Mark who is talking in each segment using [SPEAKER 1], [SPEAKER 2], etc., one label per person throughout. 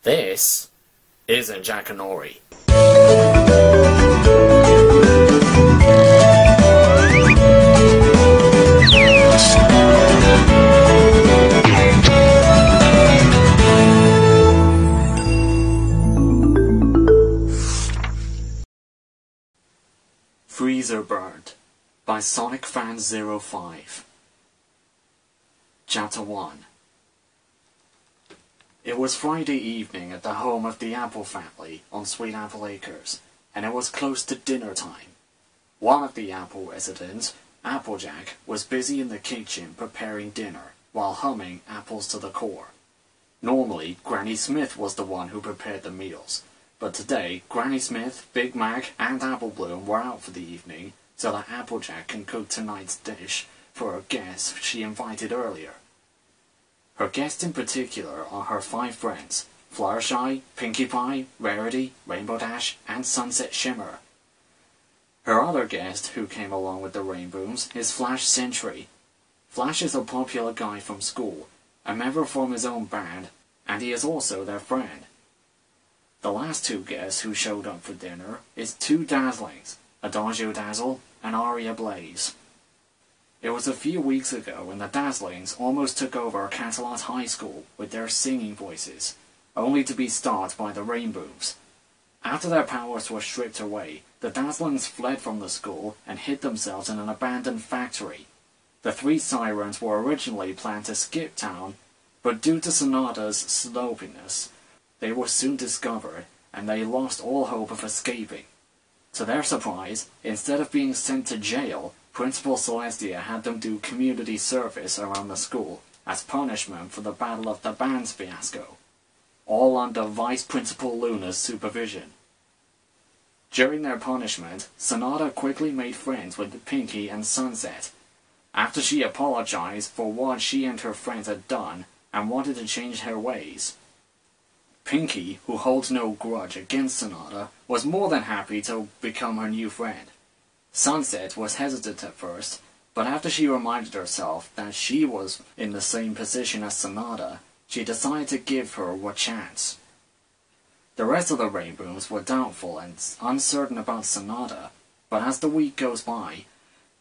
[SPEAKER 1] This isn't Jackanory. Freezer Burned by SonicFan05. Chapter 1. It was Friday evening at the home of the Apple family on Sweet Apple Acres, and it was close to dinner time. One of the Apple residents, Applejack, was busy in the kitchen preparing dinner, while humming Apples to the Core. Normally, Granny Smith was the one who prepared the meals, but today, Granny Smith, Big Mac, and Apple Bloom were out for the evening, so that Applejack can cook tonight's dish for a guest she invited earlier. Her guests in particular are her 5 friends, Fluttershy, Pinkie Pie, Rarity, Rainbow Dash, and Sunset Shimmer. Her other guest who came along with the Rainbooms is Flash Sentry. Flash is a popular guy from school, a member from his own band, and he is also their friend. The last 2 guests who showed up for dinner is 2 Dazzlings, Adagio Dazzle and Aria Blaze. It was a few weeks ago when the Dazzlings almost took over Catalot High School with their singing voices, only to be stopped by the Rainbooms. After their powers were stripped away, the Dazzlings fled from the school and hid themselves in an abandoned factory. The 3 Sirens were originally planned to skip town, but due to Sonata's sloppiness, they were soon discovered, and they lost all hope of escaping. To their surprise, instead of being sent to jail, Principal Celestia had them do community service around the school as punishment for the Battle of the Bands fiasco, all under Vice Principal Luna's supervision. During their punishment, Sonata quickly made friends with Pinkie and Sunset. After she apologized for what she and her friends had done and wanted to change her ways, Pinkie, who holds no grudge against Sonata, was more than happy to become her new friend. Sunset was hesitant at first, but after she reminded herself that she was in the same position as Sonata, she decided to give her a chance. The rest of the Rainbooms were doubtful and uncertain about Sonata, but as the week goes by,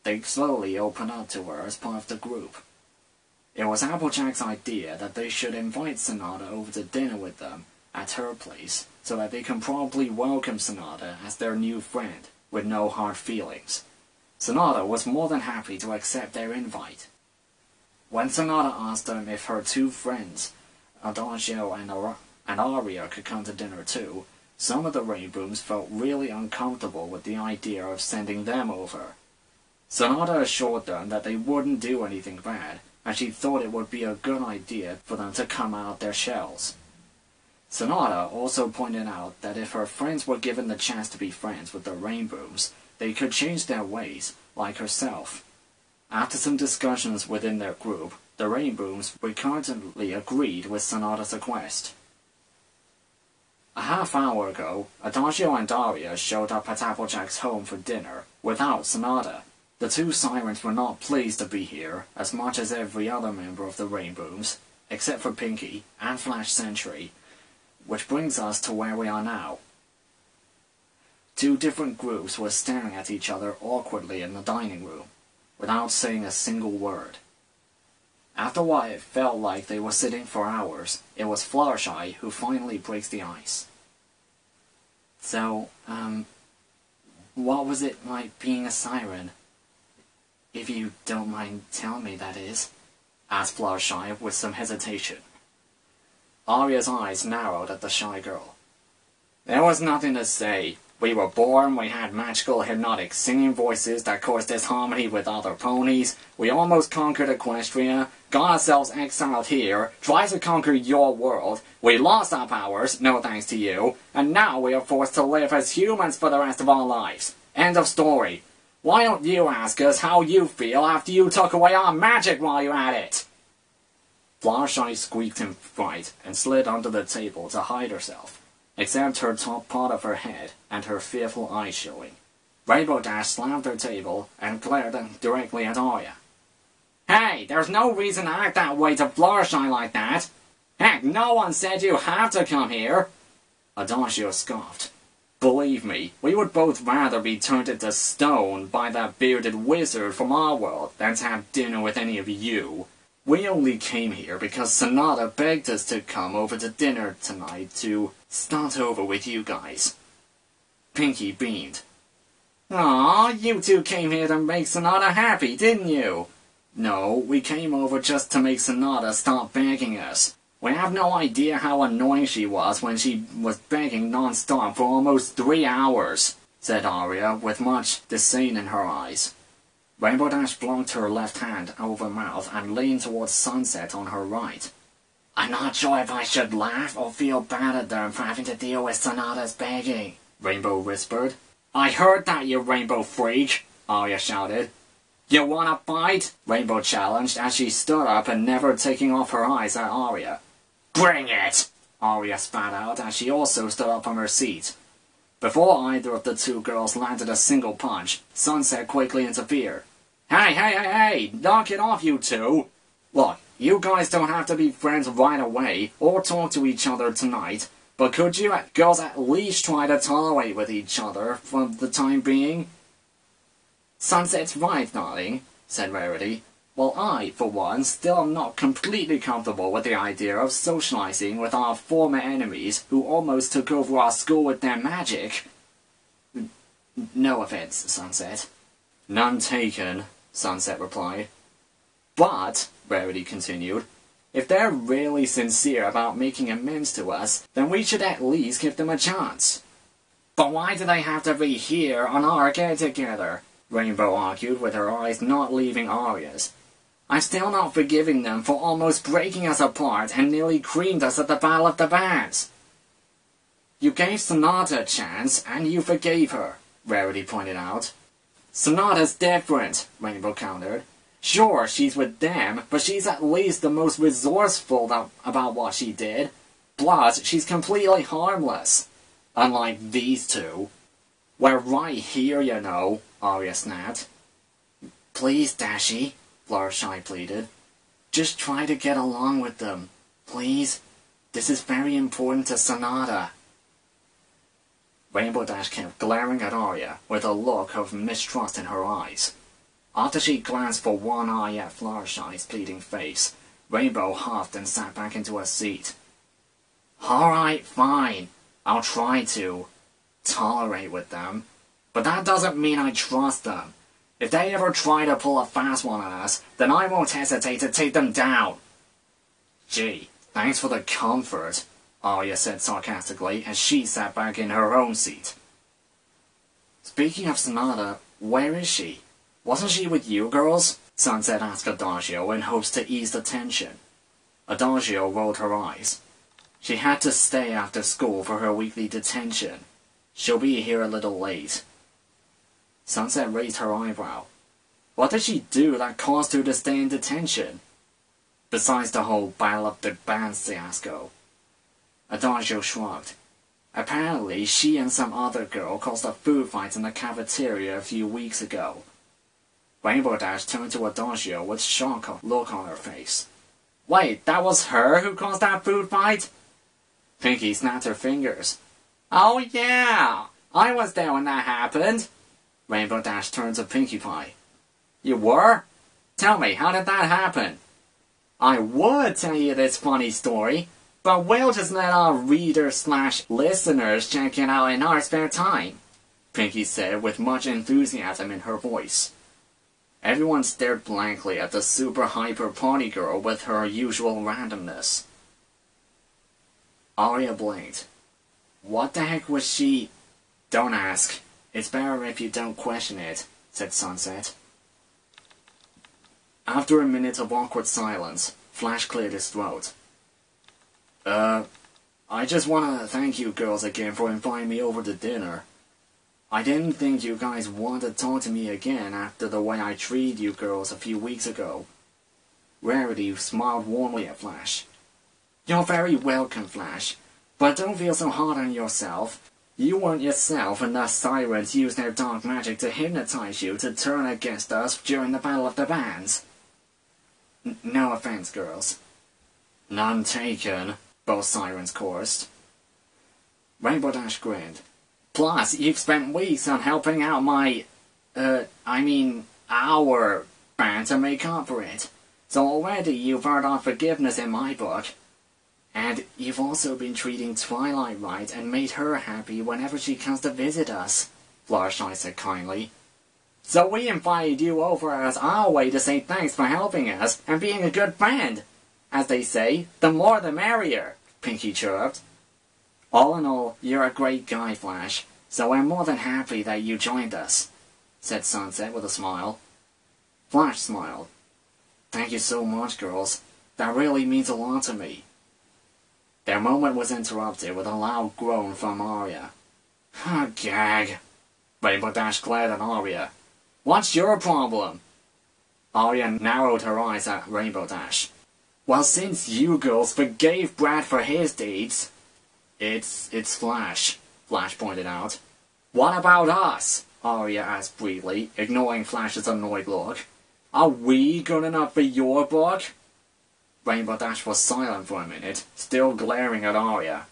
[SPEAKER 1] they slowly open up to her as part of the group. It was Applejack's idea that they should invite Sonata over to dinner with them at her place, so that they can probably welcome Sonata as their new friend, with no hard feelings. Sonata was more than happy to accept their invite. When Sonata asked them if her 2 friends, Adagio and Aria, could come to dinner too, some of the Rainbooms felt really uncomfortable with the idea of sending them over. Sonata assured them that they wouldn't do anything bad, and she thought it would be a good idea for them to come out of their shells. Sonata also pointed out that if her friends were given the chance to be friends with the Rainbooms, they could change their ways, like herself. After some discussions within their group, the Rainbooms reluctantly agreed with Sonata's request. A half hour ago, Adagio and Aria showed up at Applejack's home for dinner, without Sonata. The 2 Sirens were not pleased to be here, as much as every other member of the Rainbooms, except for Pinkie and Flash Sentry. Which brings us to where we are now. 2 different groups were staring at each other awkwardly in the dining room, without saying a single word. After what it felt like they were sitting for hours, it was Fluttershy who finally breaks the ice. So, what was it like being a siren? If you don't mind telling me, that is, asked Fluttershy with some hesitation. Aria's eyes narrowed at the shy girl. There was nothing to say. We were born, we had magical hypnotic singing voices that caused disharmony with other ponies, we almost conquered Equestria, got ourselves exiled here, tried to conquer your world, we lost our powers, no thanks to you, and now we are forced to live as humans for the rest of our lives. End of story. Why don't you ask us how you feel after you took away our magic while you're at it? Fluttershy squeaked in fright and slid under the table to hide herself, except her top part of her head and her fearful eyes showing. Rainbow Dash slammed her table and glared directly at Aria. Hey, there's no reason to act that way to Fluttershy like that! Heck, no one said you have to come here! Adagio scoffed. Believe me, we would both rather be turned into stone by that bearded wizard from our world than to have dinner with any of you. We only came here because Sonata begged us to come over to dinner tonight to start over with you guys. Pinky beamed. Aw, you two came here to make Sonata happy, didn't you? No, we came over just to make Sonata stop begging us. We have no idea how annoying she was when she was begging non-stop for almost 3 hours, said Aria with much disdain in her eyes. Rainbow Dash blocked her left hand over her mouth and leaned towards Sunset on her right. I'm not sure if I should laugh or feel bad at them for having to deal with Sonata's begging, Rainbow whispered. I heard that, you rainbow freak, Aria shouted. You wanna fight? Rainbow challenged as she stood up and never taking off her eyes at Aria. Bring it! Aria spat out as she also stood up from her seat. Before either of the two girls landed a single punch, Sunset quickly interfered. Hey, knock it off, you two! Look, you guys don't have to be friends right away or talk to each other tonight, but could you girls at least try to tolerate with each other for the time being? Sunset's right, darling, said Rarity. Well, I, for one, still am not completely comfortable with the idea of socializing with our former enemies who almost took over our school with their magic. No offense, Sunset. None taken, Sunset replied. But, Rarity continued, if they're really sincere about making amends to us, then we should at least give them a chance. But why do they have to be here on our get-together? Rainbow argued with her eyes not leaving Aria's. I'm still not forgiving them for almost breaking us apart and nearly creamed us at the Battle of the Bands. You gave Sonata a chance, and you forgave her, Rarity pointed out. Sonata's different, Rainbow countered. Sure, she's with them, but she's at least the most resourceful about what she did. Plus, she's completely harmless. Unlike these two. We're right here, you know, Aria snapped. Please, Dashi, Fluttershy pleaded. Just try to get along with them, please. This is very important to Sonata. Rainbow Dash kept glaring at Aria with a look of mistrust in her eyes. After she glanced for one eye at Fluttershy's pleading face, Rainbow huffed and sat back into her seat. Alright, fine. I'll try to tolerate with them, but that doesn't mean I trust them. If they ever try to pull a fast one on us, then I won't hesitate to take them down. Gee, thanks for the comfort, Aria said sarcastically as she sat back in her own seat. Speaking of Sonata, where is she? Wasn't she with you girls? Sunset asked Adagio in hopes to ease the tension. Adagio rolled her eyes. She had to stay after school for her weekly detention. She'll be here a little late. Sunset raised her eyebrow. What did she do that caused her to stay in detention? Besides the whole Battle of the Bands fiasco. Adagio shrugged. Apparently, she and some other girl caused a food fight in the cafeteria a few weeks ago. Rainbow Dash turned to Adagio with shock look on her face. Wait, that was her who caused that food fight? Pinky snapped her fingers. Oh yeah, I was there when that happened. Rainbow Dash turned to Pinkie Pie. You were? Tell me, how did that happen? I would tell you this funny story, but we'll just let our readers/listeners check it out in our spare time, Pinky said with much enthusiasm in her voice. Everyone stared blankly at the super-hyper party girl with her usual randomness. Aria blinked. What the heck was she? Don't ask. It's better if you don't question it, said Sunset. After a minute of awkward silence, Flash cleared his throat. I just want to thank you girls again for inviting me over to dinner. I didn't think you guys wanted to talk to me again after the way I treated you girls a few weeks ago. Rarity smiled warmly at Flash. You're very welcome, Flash, but don't feel so hard on yourself. You weren't yourself and the sirens used their dark magic to hypnotize you to turn against us during the Battle of the Bands. No offense, girls. None taken, both sirens chorused. Rainbow Dash grinned. Plus, you've spent weeks on helping out our band to make up for it. So already you've earned our forgiveness in my book. And you've also been treating Twilight right and made her happy whenever she comes to visit us, Fluttershy said kindly. So we invited you over as our way to say thanks for helping us and being a good friend. As they say, the more the merrier, Pinkie chirped. All in all, you're a great guy, Flash, so we're more than happy that you joined us, said Sunset with a smile. Flash smiled. Thank you so much, girls. That really means a lot to me. Their moment was interrupted with a loud groan from Arya. Gag. Rainbow Dash glared at Arya. What's your problem? Arya narrowed her eyes at Rainbow Dash. Well, since you girls forgave Brad for his deeds... It's Flash, Flash pointed out. What about us? Arya asked briefly, ignoring Flash's annoyed look. Are we good enough for your book? Rainbow Dash was silent for a minute, still glaring at Arya.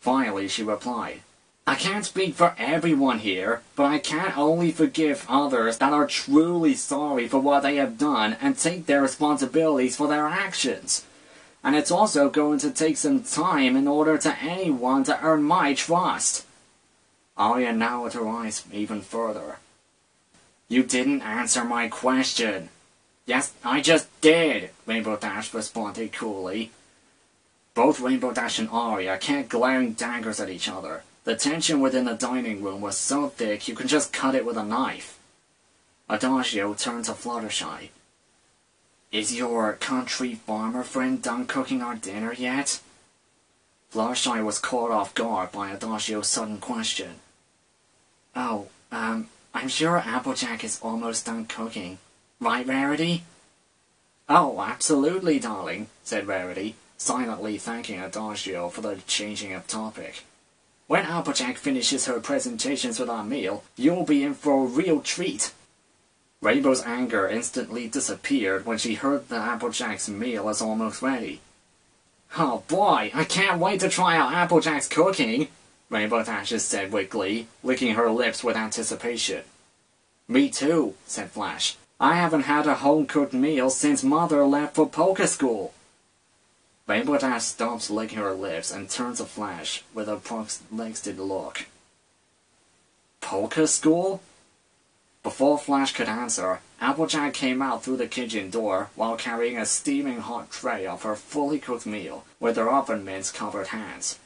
[SPEAKER 1] Finally, she replied. I can't speak for everyone here, but I can only forgive others that are truly sorry for what they have done and take their responsibilities for their actions. And it's also going to take some time in order to anyone to earn my trust. Arya narrowed her eyes even further. You didn't answer my question. Yes, I just did, Rainbow Dash responded coolly. Both Rainbow Dash and Arya kept glaring daggers at each other. The tension within the dining room was so thick you could just cut it with a knife. Adagio turned to Fluttershy. Is your country farmer friend done cooking our dinner yet? Fluttershy was caught off guard by Adagio's sudden question. Oh, I'm sure Applejack is almost done cooking. Right, Rarity? Oh, absolutely, darling, said Rarity, silently thanking Adagio for the changing of topic. When Applejack finishes her presentations with our meal, you'll be in for a real treat. Rainbow's anger instantly disappeared when she heard that Applejack's meal is almost ready. Oh boy, I can't wait to try out Applejack's cooking, Rainbow Dash said with glee, licking her lips with anticipation. Me too, said Flash. I haven't had a home-cooked meal since Mother left for polka school. Rainbow Dash stops licking her lips and turns to Flash with a perplexed look. Polka school? Before Flash could answer, Applejack came out through the kitchen door while carrying a steaming hot tray of her fully cooked meal with her oven mitts-covered hands.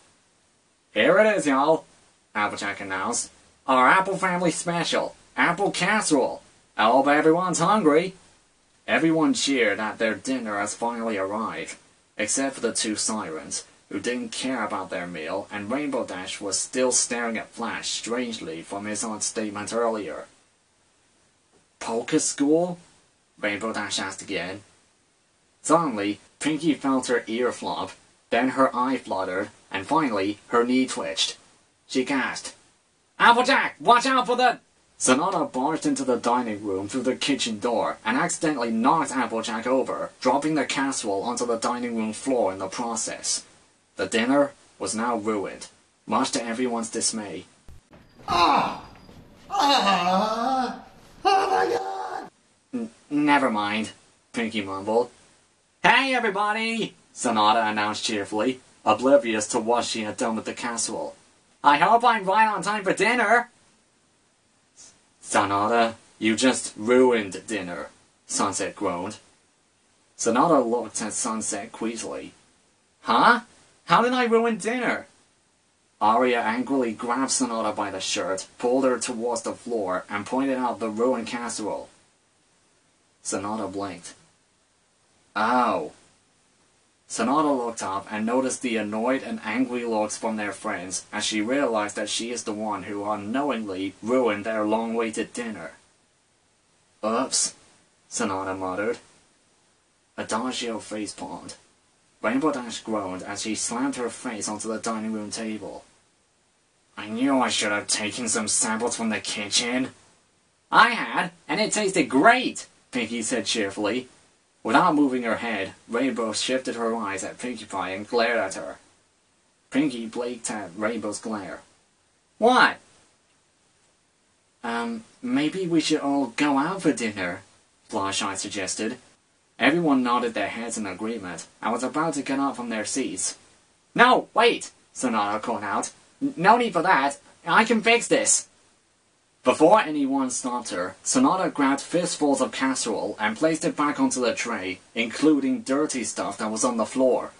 [SPEAKER 1] Here it is, y'all, Applejack announced. Our Apple Family Special, Apple Casserole. I hope everyone's hungry. Everyone cheered that their dinner has finally arrived, except for the two sirens, who didn't care about their meal, and Rainbow Dash was still staring at Flash strangely from his own statement earlier. Polka school? Rainbow Dash asked again. Suddenly, Pinkie felt her ear flop, then her eye fluttered, and finally, her knee twitched. She gasped, Applejack, watch out for the... Sonata barged into the dining room through the kitchen door and accidentally knocked Applejack over, dropping the casserole onto the dining room floor in the process. The dinner was now ruined, much to everyone's dismay.
[SPEAKER 2] Oh my god!
[SPEAKER 1] Never mind, Pinkie mumbled. Hey everybody, Sonata announced cheerfully, oblivious to what she had done with the casserole. I hope I'm right on time for dinner. Sonata, you just ruined dinner, Sunset groaned. Sonata looked at Sunset queasily. Huh? How did I ruin dinner? Arya angrily grabbed Sonata by the shirt, pulled her towards the floor, and pointed out the ruined casserole. Sonata blinked. Oh. Sonata looked up and noticed the annoyed and angry looks from their friends as she realized that she is the one who unknowingly ruined their long-awaited dinner. Oops, Sonata muttered. Adagio facepalmed. Rainbow Dash groaned as she slammed her face onto the dining room table. I knew I should have taken some samples from the kitchen. I had, and it tasted great, Pinkie said cheerfully. Without moving her head, Rainbow shifted her eyes at Pinkie Pie and glared at her. Pinkie blinked at Rainbow's glare. What? Maybe we should all go out for dinner, Fluttershy suggested. Everyone nodded their heads in agreement and was about to get up from their seats. No, wait, Sonata called out. No need for that. I can fix this. Before anyone stopped her, Sonata grabbed fistfuls of casserole and placed it back onto the tray, including dirty stuff that was on the floor.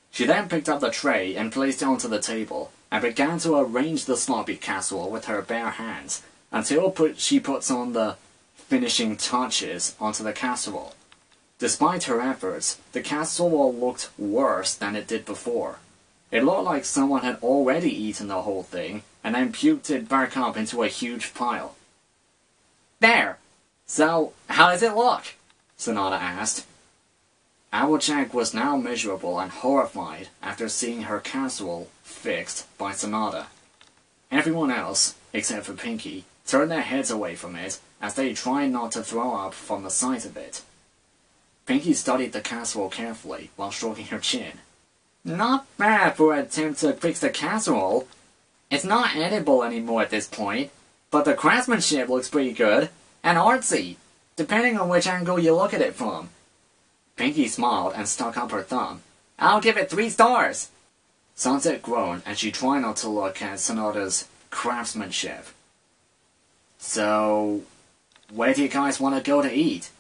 [SPEAKER 1] She then picked up the tray and placed it onto the table, and began to arrange the sloppy casserole with her bare hands, until she puts on the finishing touches onto the casserole. Despite her efforts, the casserole looked worse than it did before. It looked like someone had already eaten the whole thing, and then puked it back up into a huge pile. There! So, how does it look? Sonata asked. Applejack was now miserable and horrified after seeing her casserole fixed by Sonata. Everyone else, except for Pinkie, turned their heads away from it as they tried not to throw up from the sight of it. Pinkie studied the casserole carefully while stroking her chin. Not bad for an attempt to fix the casserole. It's not edible anymore at this point, but the craftsmanship looks pretty good, and artsy, depending on which angle you look at it from. Pinkie smiled and stuck up her thumb. I'll give it 3 stars! Sunset groaned and she tried not to look at Sonata's craftsmanship. So, where do you guys want to go to eat?